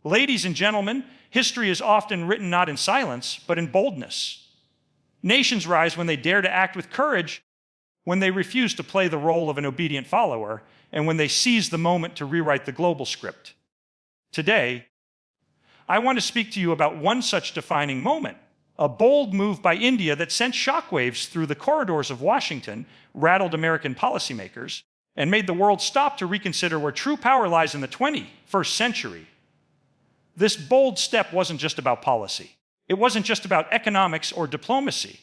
Ladies and gentlemen, history is often written not in silence, but in boldness. Nations rise when they dare to act with courage, when they refuse to play the role of an obedient follower, and when they seize the moment to rewrite the global script. Today, I want to speak to you about one such defining moment, a bold move by India that sent shockwaves through the corridors of Washington, rattled American policymakers, and made the world stop to reconsider where true power lies in the 21st century. This bold step wasn't just about policy. It wasn't just about economics or diplomacy.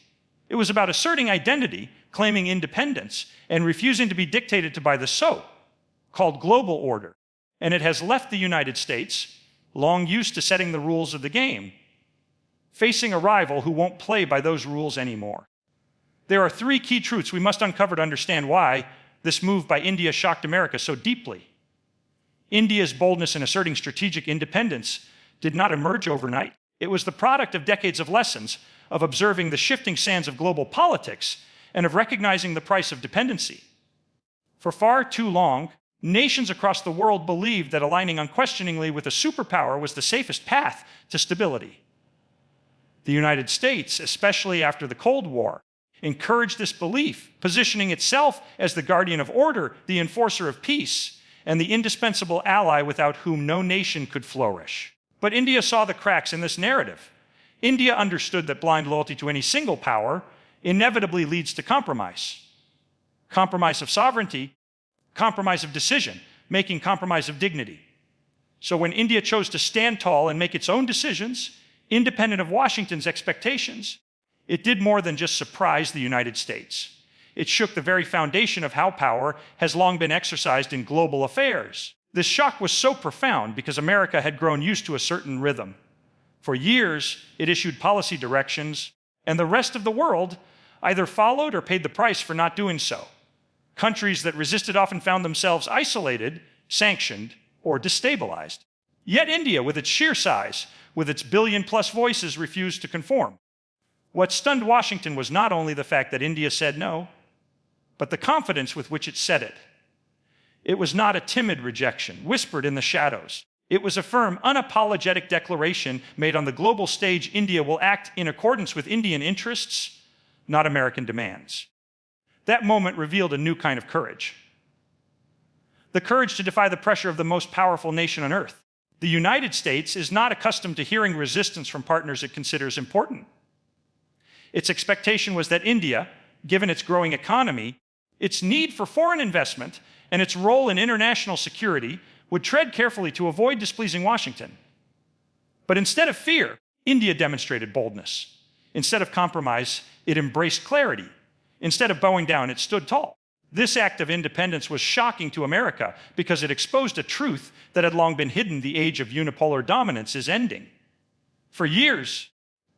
It was about asserting identity, claiming independence, and refusing to be dictated to by the so-called global order. And it has left the United States, long used to setting the rules of the game, facing a rival who won't play by those rules anymore. There are three key truths we must uncover to understand why this move by India shocked America so deeply. India's boldness in asserting strategic independence did not emerge overnight. It was the product of decades of lessons, of observing the shifting sands of global politics, and of recognizing the price of dependency. For far too long, nations across the world believed that aligning unquestioningly with a superpower was the safest path to stability. The United States, especially after the Cold War, encouraged this belief, positioning itself as the guardian of order, the enforcer of peace, and the indispensable ally without whom no nation could flourish. But India saw the cracks in this narrative. India understood that blind loyalty to any single power inevitably leads to compromise. Compromise of sovereignty, compromise of decision, making compromise of dignity. So when India chose to stand tall and make its own decisions, independent of Washington's expectations, it did more than just surprise the United States. It shook the very foundation of how power has long been exercised in global affairs. This shock was so profound because America had grown used to a certain rhythm. For years, it issued policy directions, and the rest of the world either followed or paid the price for not doing so. Countries that resisted often found themselves isolated, sanctioned, or destabilized. Yet India, with its sheer size, with its billion-plus voices, refused to conform. What stunned Washington was not only the fact that India said no, but the confidence with which it said it. It was not a timid rejection, whispered in the shadows. It was a firm, unapologetic declaration made on the global stage. India will act in accordance with Indian interests, not American demands. That moment revealed a new kind of courage. The courage to defy the pressure of the most powerful nation on earth. The United States is not accustomed to hearing resistance from partners it considers important. Its expectation was that India, given its growing economy, its need for foreign investment, and its role in international security, would tread carefully to avoid displeasing Washington. But instead of fear, India demonstrated boldness. Instead of compromise, it embraced clarity. Instead of bowing down, it stood tall. This act of independence was shocking to America because it exposed a truth that had long been hidden. The age of unipolar dominance is ending. For years,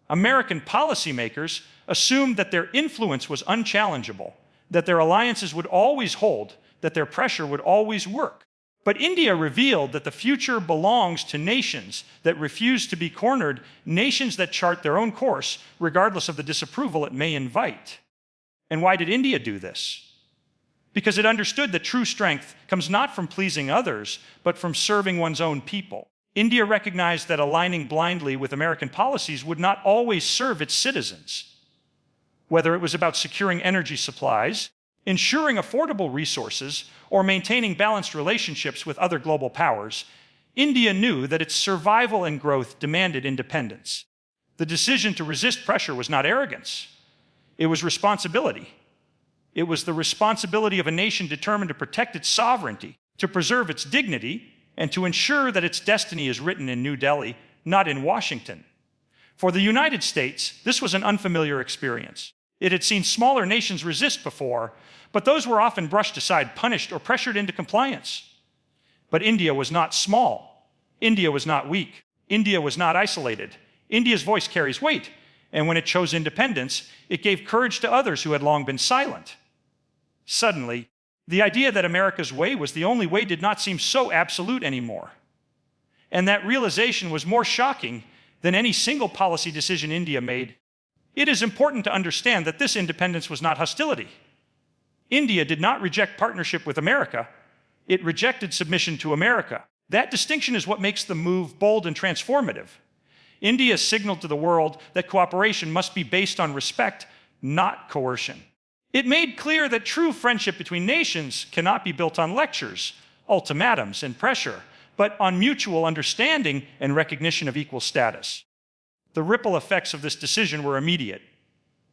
American policymakers assumed that their influence was unchallengeable, that their alliances would always hold, that their pressure would always work. But India revealed that the future belongs to nations that refuse to be cornered, nations that chart their own course, regardless of the disapproval it may invite. And why did India do this? Because it understood that true strength comes not from pleasing others, but from serving one's own people. India recognized that aligning blindly with American policies would not always serve its citizens. Whether it was about securing energy supplies, ensuring affordable resources, or maintaining balanced relationships with other global powers, India knew that its survival and growth demanded independence. The decision to resist pressure was not arrogance. It was responsibility. It was the responsibility of a nation determined to protect its sovereignty, to preserve its dignity, and to ensure that its destiny is written in New Delhi, not in Washington. For the United States, this was an unfamiliar experience. It had seen smaller nations resist before, but those were often brushed aside, punished, or pressured into compliance. But India was not small. India was not weak. India was not isolated. India's voice carries weight, and when it chose independence, it gave courage to others who had long been silent. Suddenly, the idea that America's way was the only way did not seem so absolute anymore. And that realization was more shocking than any single policy decision India made. It is important to understand that this independence was not hostility. India did not reject partnership with America. It rejected submission to America. That distinction is what makes the move bold and transformative. India signaled to the world that cooperation must be based on respect, not coercion. It made clear that true friendship between nations cannot be built on lectures, ultimatums, and pressure, but on mutual understanding and recognition of equal status. The ripple effects of this decision were immediate.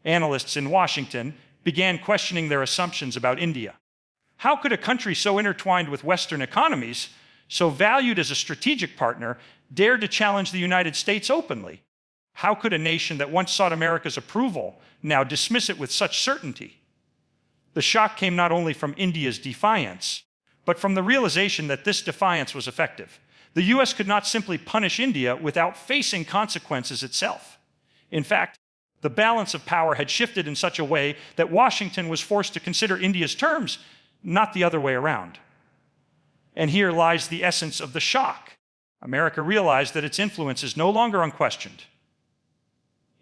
Analysts in Washington began questioning their assumptions about India. How could a country so intertwined with Western economies, so valued as a strategic partner, dare to challenge the United States openly? How could a nation that once sought America's approval now dismiss it with such certainty? The shock came not only from India's defiance, but from the realization that this defiance was effective. The US could not simply punish India without facing consequences itself. In fact, the balance of power had shifted in such a way that Washington was forced to consider India's terms, not the other way around. And here lies the essence of the shock. America realized that its influence is no longer unquestioned.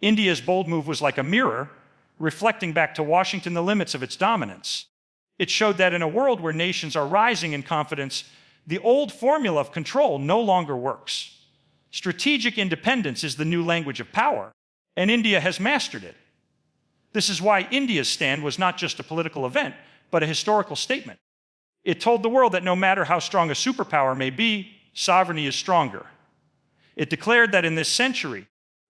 India's bold move was like a mirror, reflecting back to Washington the limits of its dominance. It showed that in a world where nations are rising in confidence, the old formula of control no longer works. Strategic independence is the new language of power, and India has mastered it. This is why India's stand was not just a political event, but a historical statement. It told the world that no matter how strong a superpower may be, sovereignty is stronger. It declared that in this century,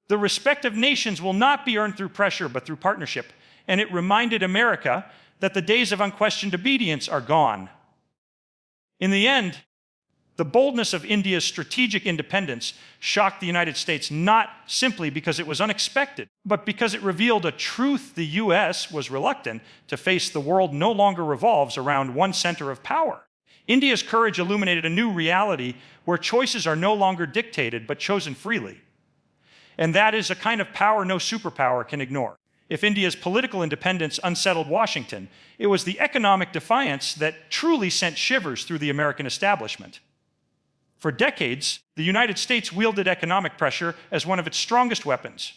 the respect of nations will not be earned through pressure, but through partnership. And it reminded America that the days of unquestioned obedience are gone. In the end, the boldness of India's strategic independence shocked the United States not simply because it was unexpected, but because it revealed a truth the US was reluctant to face. The world no longer revolves around one center of power. India's courage illuminated a new reality where choices are no longer dictated, but chosen freely. And that is a kind of power no superpower can ignore. If India's political independence unsettled Washington, it was the economic defiance that truly sent shivers through the American establishment. For decades, the United States wielded economic pressure as one of its strongest weapons.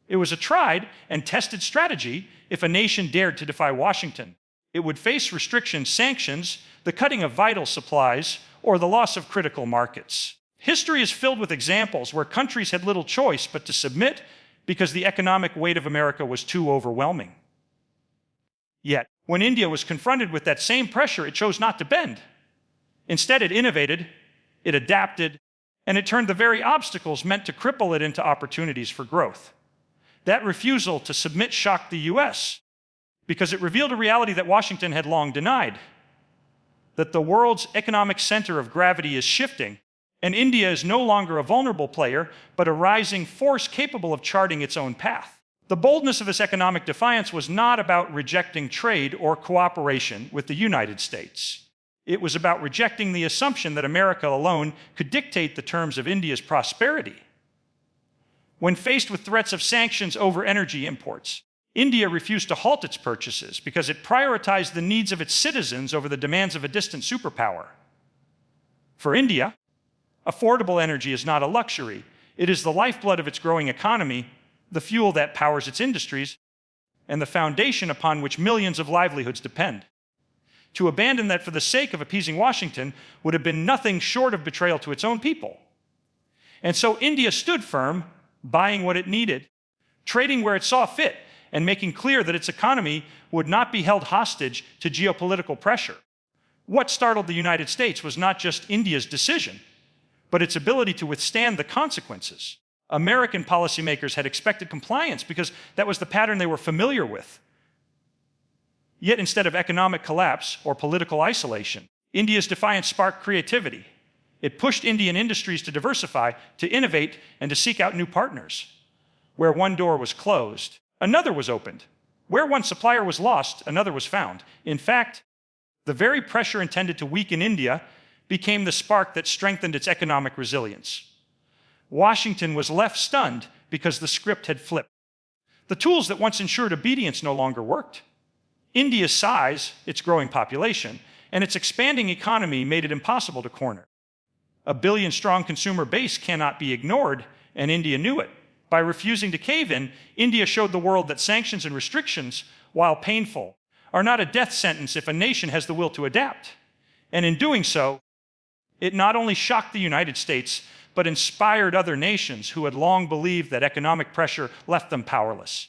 It was a tried and tested strategy if a nation dared to defy Washington. It would face restrictions, sanctions, the cutting of vital supplies, or the loss of critical markets. History is filled with examples where countries had little choice but to submit because the economic weight of America was too overwhelming. Yet, when India was confronted with that same pressure, it chose not to bend. Instead, it innovated, it adapted, and it turned the very obstacles meant to cripple it into opportunities for growth. That refusal to submit shocked the US because it revealed a reality that Washington had long denied, that the world's economic center of gravity is shifting, and India is no longer a vulnerable player, but a rising force capable of charting its own path. The boldness of this economic defiance was not about rejecting trade or cooperation with the United States. It was about rejecting the assumption that America alone could dictate the terms of India's prosperity. When faced with threats of sanctions over energy imports, India refused to halt its purchases because it prioritized the needs of its citizens over the demands of a distant superpower. For India, affordable energy is not a luxury. It is the lifeblood of its growing economy, the fuel that powers its industries, and the foundation upon which millions of livelihoods depend. To abandon that for the sake of appeasing Washington would have been nothing short of betrayal to its own people. And so India stood firm, buying what it needed, trading where it saw fit, and making clear that its economy would not be held hostage to geopolitical pressure. What startled the United States was not just India's decision, but its ability to withstand the consequences. American policymakers had expected compliance because that was the pattern they were familiar with. Yet instead of economic collapse or political isolation, India's defiance sparked creativity. It pushed Indian industries to diversify, to innovate, and to seek out new partners. Where one door was closed, another was opened. Where one supplier was lost, another was found. In fact, the very pressure intended to weaken India became the spark that strengthened its economic resilience. Washington was left stunned because the script had flipped. The tools that once ensured obedience no longer worked. India's size, its growing population, and its expanding economy made it impossible to corner. A billion-strong consumer base cannot be ignored, and India knew it. By refusing to cave in, India showed the world that sanctions and restrictions, while painful, are not a death sentence if a nation has the will to adapt. And in doing so, It not only shocked the United States, but inspired other nations who had long believed that economic pressure left them powerless.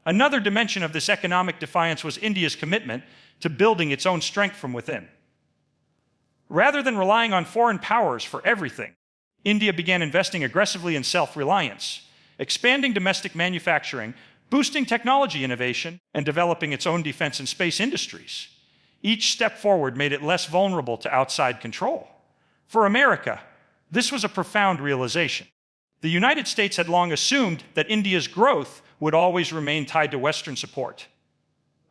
Another dimension of this economic defiance was India's commitment to building its own strength from within. Rather than relying on foreign powers for everything, India began investing aggressively in self-reliance, expanding domestic manufacturing, boosting technology innovation, and developing its own defense and space industries. Each step forward made it less vulnerable to outside control. For America, this was a profound realization. The United States had long assumed that India's growth would always remain tied to Western support.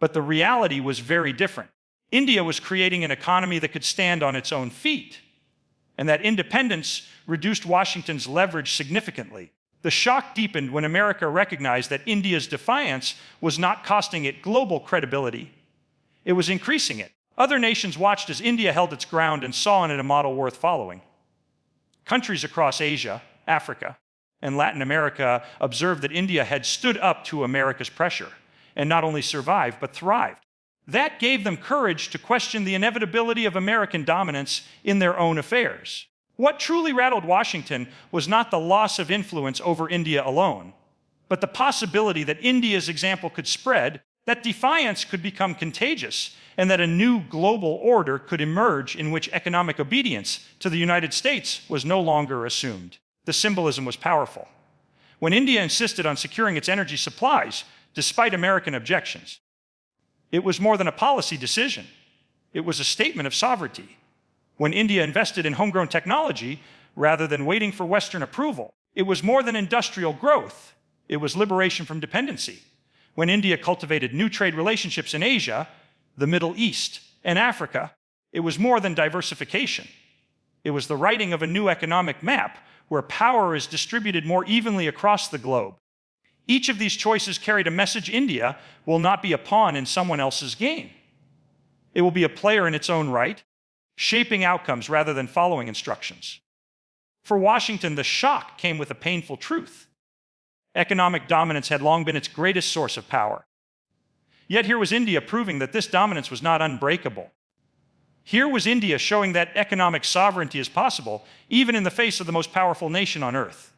But the reality was very different. India was creating an economy that could stand on its own feet, and that independence reduced Washington's leverage significantly. The shock deepened when America recognized that India's defiance was not costing it global credibility. It was increasing it. Other nations watched as India held its ground and saw in it a model worth following. Countries across Asia, Africa, and Latin America observed that India had stood up to America's pressure and not only survived, but thrived. That gave them courage to question the inevitability of American dominance in their own affairs. What truly rattled Washington was not the loss of influence over India alone, but the possibility that India's example could spread, that defiance could become contagious, and that a new global order could emerge in which economic obedience to the United States was no longer assumed. The symbolism was powerful. When India insisted on securing its energy supplies, despite American objections, it was more than a policy decision. It was a statement of sovereignty. When India invested in homegrown technology, rather than waiting for Western approval, it was more than industrial growth. It was liberation from dependency. When India cultivated new trade relationships in Asia, the Middle East, and Africa, it was more than diversification. It was the writing of a new economic map where power is distributed more evenly across the globe. Each of these choices carried a message: India will not be a pawn in someone else's game. It will be a player in its own right, shaping outcomes rather than following instructions. For Washington, the shock came with a painful truth. Economic dominance had long been its greatest source of power. Yet here was India proving that this dominance was not unbreakable. Here was India showing that economic sovereignty is possible, even in the face of the most powerful nation on earth.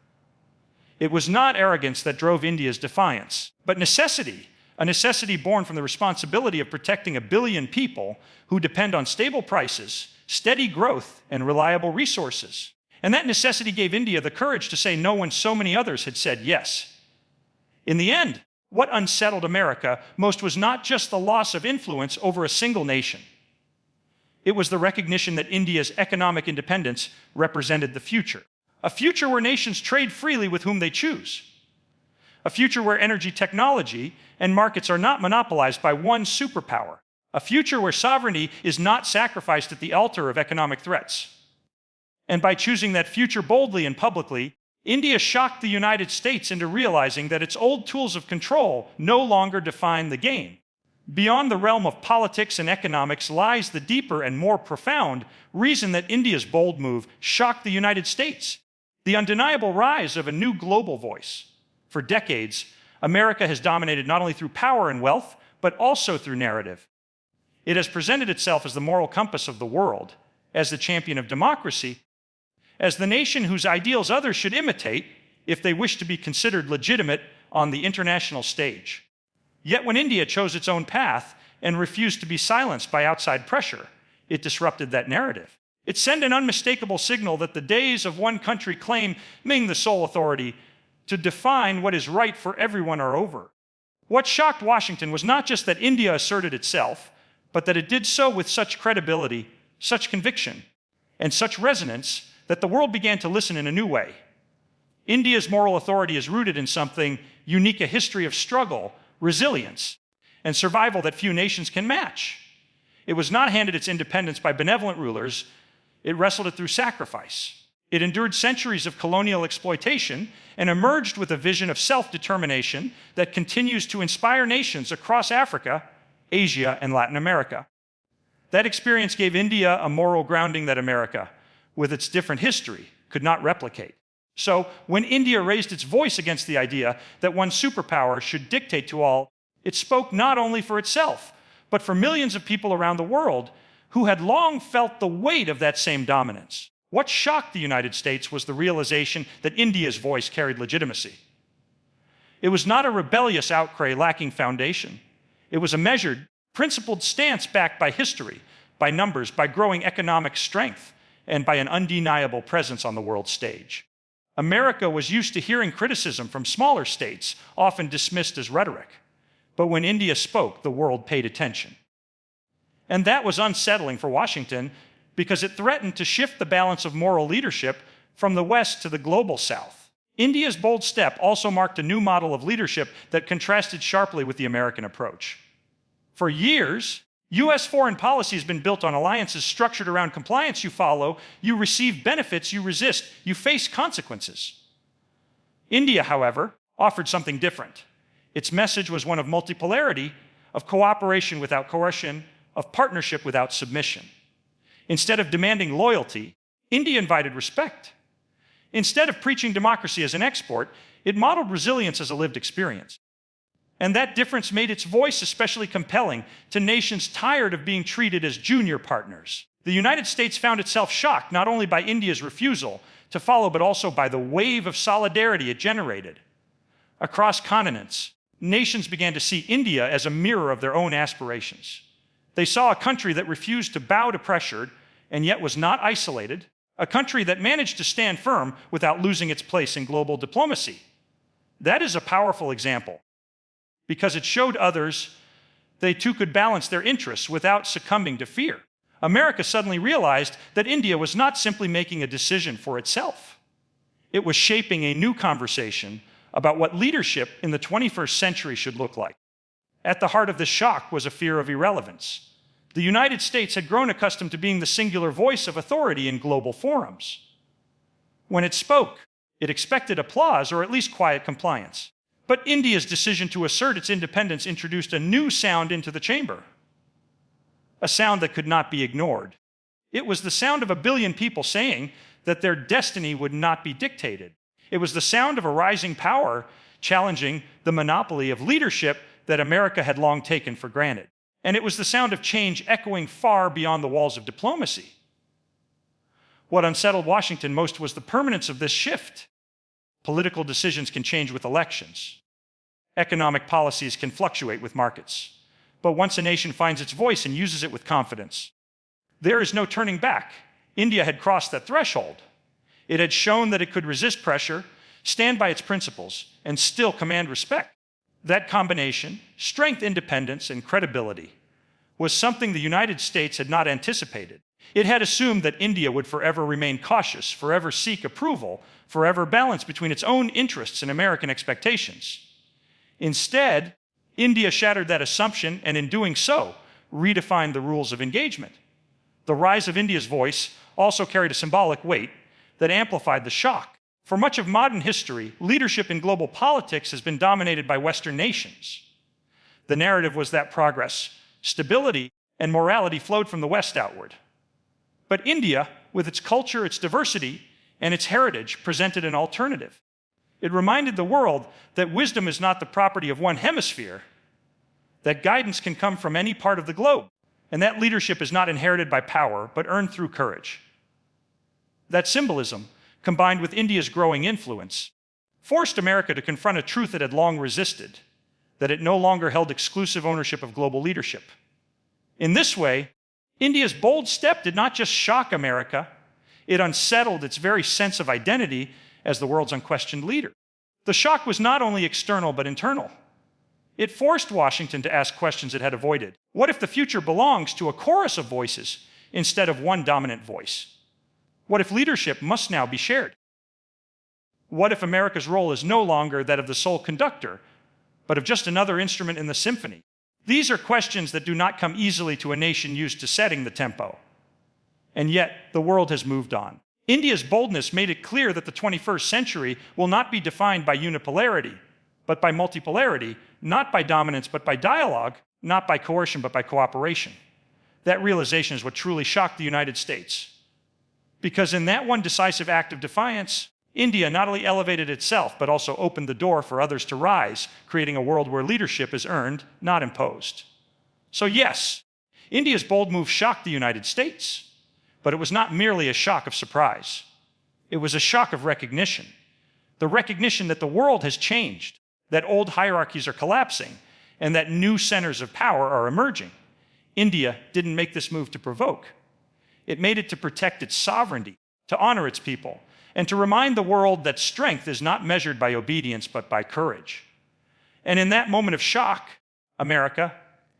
It was not arrogance that drove India's defiance, but necessity, a necessity born from the responsibility of protecting 1 billion people who depend on stable prices, steady growth, and reliable resources. And that necessity gave India the courage to say no when so many others had said yes. In the end, what unsettled America most was not just the loss of influence over a single nation. It was the recognition that India's economic independence represented the future. A future where nations trade freely with whom they choose. A future where energy technology and markets are not monopolized by one superpower. A future where sovereignty is not sacrificed at the altar of economic threats. And by choosing that future boldly and publicly, India shocked the United States into realizing that its old tools of control no longer define the game. Beyond the realm of politics and economics lies the deeper and more profound reason that India's bold move shocked the United States: the undeniable rise of a new global voice. For decades, America has dominated not only through power and wealth, but also through narrative. It has presented itself as the moral compass of the world, as the champion of democracy, as the nation whose ideals others should imitate if they wish to be considered legitimate on the international stage. Yet when India chose its own path and refused to be silenced by outside pressure, it disrupted that narrative. It sent an unmistakable signal that the days of one country claiming the sole authority to define what is right for everyone are over. What shocked Washington was not just that India asserted itself, but that it did so with such credibility, such conviction, and such resonance that the world began to listen in a new way. India's moral authority is rooted in something unique, a history of struggle, resilience, and survival that few nations can match. It was not handed its independence by benevolent rulers. It wrestled it through sacrifice. It endured centuries of colonial exploitation and emerged with a vision of self-determination that continues to inspire nations across Africa, Asia, and Latin America. That experience gave India a moral grounding that America, with its different history, could not replicate. So, when India raised its voice against the idea that one superpower should dictate to all, it spoke not only for itself, but for millions of people around the world who had long felt the weight of that same dominance. What shocked the United States was the realization that India's voice carried legitimacy. It was not a rebellious outcry lacking foundation. It was a measured, principled stance backed by history, by numbers, by growing economic strength, and by an undeniable presence on the world stage. America was used to hearing criticism from smaller states, often dismissed as rhetoric. But when India spoke, the world paid attention. And that was unsettling for Washington because it threatened to shift the balance of moral leadership from the West to the global South. India's bold step also marked a new model of leadership that contrasted sharply with the American approach. For years, U.S. foreign policy has been built on alliances structured around compliance you follow, you receive benefits you resist, you face consequences. India, however, offered something different. Its message was one of multipolarity, of cooperation without coercion, of partnership without submission. Instead of demanding loyalty, India invited respect. Instead of preaching democracy as an export, it modeled resilience as a lived experience. And that difference made its voice especially compelling to nations tired of being treated as junior partners. The United States found itself shocked not only by India's refusal to follow, but also by the wave of solidarity it generated. Across continents, nations began to see India as a mirror of their own aspirations. They saw a country that refused to bow to pressure and yet was not isolated, a country that managed to stand firm without losing its place in global diplomacy. That is a powerful example, because it showed others they too could balance their interests without succumbing to fear. America suddenly realized that India was not simply making a decision for itself. It was shaping a new conversation about what leadership in the 21st century should look like. At the heart of this shock was a fear of irrelevance. The United States had grown accustomed to being the singular voice of authority in global forums. When it spoke, it expected applause or at least quiet compliance. But India's decision to assert its independence introduced a new sound into the chamber, a sound that could not be ignored. It was the sound of 1 billion people saying that their destiny would not be dictated. It was the sound of a rising power challenging the monopoly of leadership that America had long taken for granted. And it was the sound of change echoing far beyond the walls of diplomacy. What unsettled Washington most was the permanence of this shift. Political decisions can change with elections. Economic policies can fluctuate with markets. But once a nation finds its voice and uses it with confidence, there is no turning back. India had crossed that threshold. It had shown that it could resist pressure, stand by its principles, and still command respect. That combination, strength, independence, and credibility, was something the United States had not anticipated. It had assumed that India would forever remain cautious, forever seek approval, forever balance between its own interests and American expectations. Instead, India shattered that assumption and in doing so, redefined the rules of engagement. The rise of India's voice also carried a symbolic weight that amplified the shock. For much of modern history, leadership in global politics has been dominated by Western nations. The narrative was that progress, stability, and morality flowed from the West outward. But India, with its culture, its diversity, and its heritage, presented an alternative. It reminded the world that wisdom is not the property of one hemisphere, that guidance can come from any part of the globe, and that leadership is not inherited by power, but earned through courage. That symbolism, combined with India's growing influence, forced America to confront a truth it had long resisted, that it no longer held exclusive ownership of global leadership. In this way, India's bold step did not just shock America, it unsettled its very sense of identity as the world's unquestioned leader. The shock was not only external but internal. It forced Washington to ask questions it had avoided. What if the future belongs to a chorus of voices instead of one dominant voice? What if leadership must now be shared? What if America's role is no longer that of the sole conductor, but of just another instrument in the symphony? These are questions that do not come easily to a nation used to setting the tempo. And yet, the world has moved on. India's boldness made it clear that the 21st century will not be defined by unipolarity, but by multipolarity, not by dominance, but by dialogue, not by coercion, but by cooperation. That realization is what truly shocked the United States. Because in that one decisive act of defiance, India not only elevated itself, but also opened the door for others to rise, creating a world where leadership is earned, not imposed. So yes, India's bold move shocked the United States, but it was not merely a shock of surprise. It was a shock of recognition. The recognition that the world has changed, that old hierarchies are collapsing, and that new centers of power are emerging. India didn't make this move to provoke. It made it to protect its sovereignty, to honor its people, and to remind the world that strength is not measured by obedience but by courage. And in that moment of shock, America,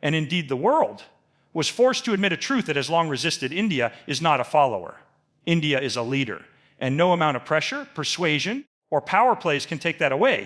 and indeed the world, was forced to admit a truth that has long resisted. India is not a follower. India is a leader, and no amount of pressure, persuasion, or power plays can take that away.